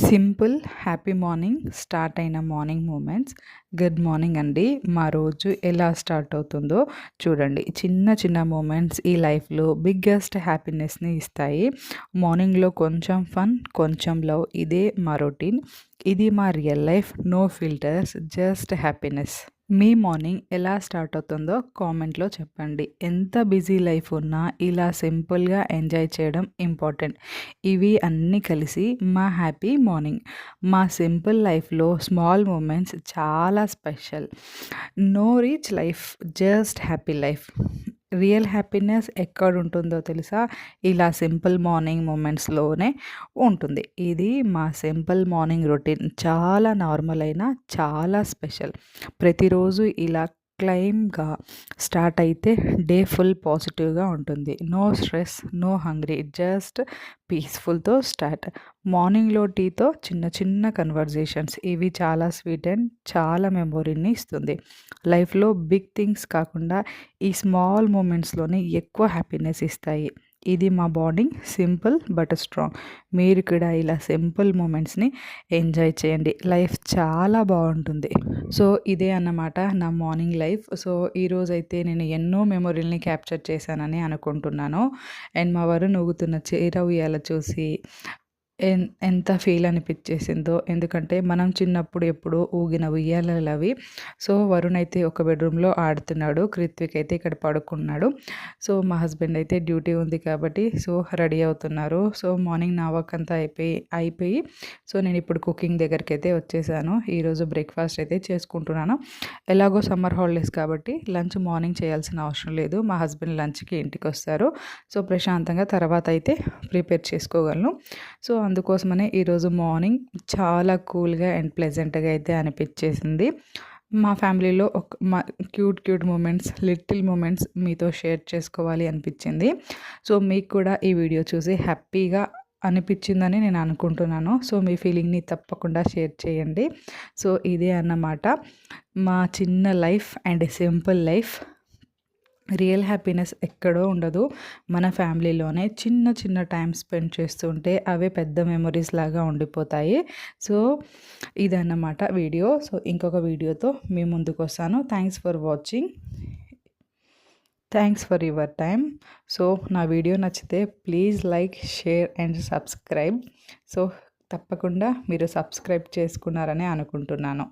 Simple happy morning start అయిన morning moments. Good morning అండి. మా రోజు ఎలా స్టార్ట్ అవుతుందో చూడండి. చిన్న చిన్న మూమెంట్స్ ఈ లైఫ్లో బిగ్గెస్ట్ హ్యాపీనెస్ని ఇస్తాయి. మార్నింగ్లో కొంచెం ఫన్, కొంచెం లవ్, ఇదే మా రొటీన్. ఇది మా real life. No filters, just happiness. మీ మార్నింగ్ ఎలా స్టార్ట్ అవుతుందో కామెంట్లో చెప్పండి. ఎంత బిజీ లైఫ్ ఉన్నా ఇలా సింపుల్గా ఎంజాయ్ చేయడం ఇంపార్టెంట్. ఇవి అన్నీ కలిసి మా హ్యాపీ మార్నింగ్. మా సింపుల్ లైఫ్లో స్మాల్ మూమెంట్స్ చాలా special. No rich life, just happy life. Real happiness ఎక్కడ ఉంటుందో తెలుసా? ఇలా సింపుల్ మార్నింగ్ మూమెంట్స్లోనే ఉంటుంది. ఇది మా సింపుల్ మార్నింగ్ రొటీన్. చాలా నార్మల్ అయినా చాలా స్పెషల్. ప్రతిరోజు ఇలా క్లైమ్గా స్టార్ట్ అయితే డే ఫుల్ పాజిటివ్గా ఉంటుంది. No stress, no hungry, just పీస్ఫుల్తో స్టార్ట్. మార్నింగ్లో టీతో చిన్న చిన్న కన్వర్జేషన్స్, ఇవి చాలా స్వీట్ అండ్ చాలా మెమొరీని ఇస్తుంది. లైఫ్లో బిగ్ థింగ్స్ కాకుండా ఈ స్మాల్ మూమెంట్స్లోనే ఎక్కువ హ్యాపీనెస్ ఇస్తాయి. ఇది మా మార్నింగ్, సింపుల్ బట్ స్ట్రాంగ్. మీరు కూడా ఇలా సింపుల్ మూమెంట్స్ని ఎంజాయ్ చేయండి. లైఫ్ చాలా బాగుంటుంది. సో ఇదే అన్నమాట నా మార్నింగ్ లైఫ్. సో ఈరోజైతే నేను ఎన్నో మెమొరీల్ని క్యాప్చర్ చేశానని అనుకుంటున్నాను. అండ్ మా వారు నవ్వుతున్న చీర ఉయ్యాల చూసి ఎంత ఫీల్ అనిపించేసిందో. ఎందుకంటే మనం చిన్నప్పుడు ఎప్పుడో ఊగిన ఉయ్యాలలు అవి. సో వరుణ్ అయితే ఒక బెడ్రూమ్లో ఆడుతున్నాడు, కృత్విక్ అయితే ఇక్కడ పడుకున్నాడు. సో మా హస్బెండ్ అయితే డ్యూటీ ఉంది కాబట్టి సో రెడీ అవుతున్నారు. సో మార్నింగ్ నా వర్క్ అంతా అయిపోయి సో నేను ఇప్పుడు కుకింగ్ దగ్గరికి అయితే వచ్చేసాను. ఈరోజు బ్రేక్ఫాస్ట్ అయితే చేసుకుంటున్నాను. ఎలాగో సమ్మర్ హాలిడేస్ కాబట్టి లంచ్ మార్నింగ్ చేయాల్సిన అవసరం లేదు. మా హస్బెండ్ లంచ్కి ఇంటికి వస్తారు. సో ప్రశాంతంగా తర్వాత అయితే ప్రిపేర్ చేసుకోగలను. సో అందుకోసమనే ఈరోజు మార్నింగ్ చాలా కూల్గా అండ్ ప్లెజెంట్గా అయితే అనిపించేసింది. మా ఫ్యామిలీలో మా క్యూట్ మూమెంట్స్, లిటిల్ మూమెంట్స్ మీతో షేర్ చేసుకోవాలి అనిపించింది. సో మీకు కూడా ఈ వీడియో చూసి హ్యాపీగా అనిపించిందని నేను అనుకుంటున్నాను. సో మీ ఫీలింగ్ని తప్పకుండా షేర్ చేయండి. సో ఇదే అన్నమాట మా చిన్న life and simple life. Real happiness ఎక్కడో ఉండదు, మన ఫ్యామిలీలోనే చిన్న చిన్న టైం స్పెండ్ చేస్తుంటే అవే పెద్ద మెమొరీస్ లాగా ఉండిపోతాయి. సో ఇదన్నమాట వీడియో. సో ఇంకొక వీడియోతో మీ ముందుకు వస్తాను. Thanks for watching. Thanks for your time. So నా వీడియో నచ్చితే please like, share and subscribe. So తప్పకుండా మీరు సబ్స్క్రైబ్ చేసుకున్నారని అనుకుంటున్నాను.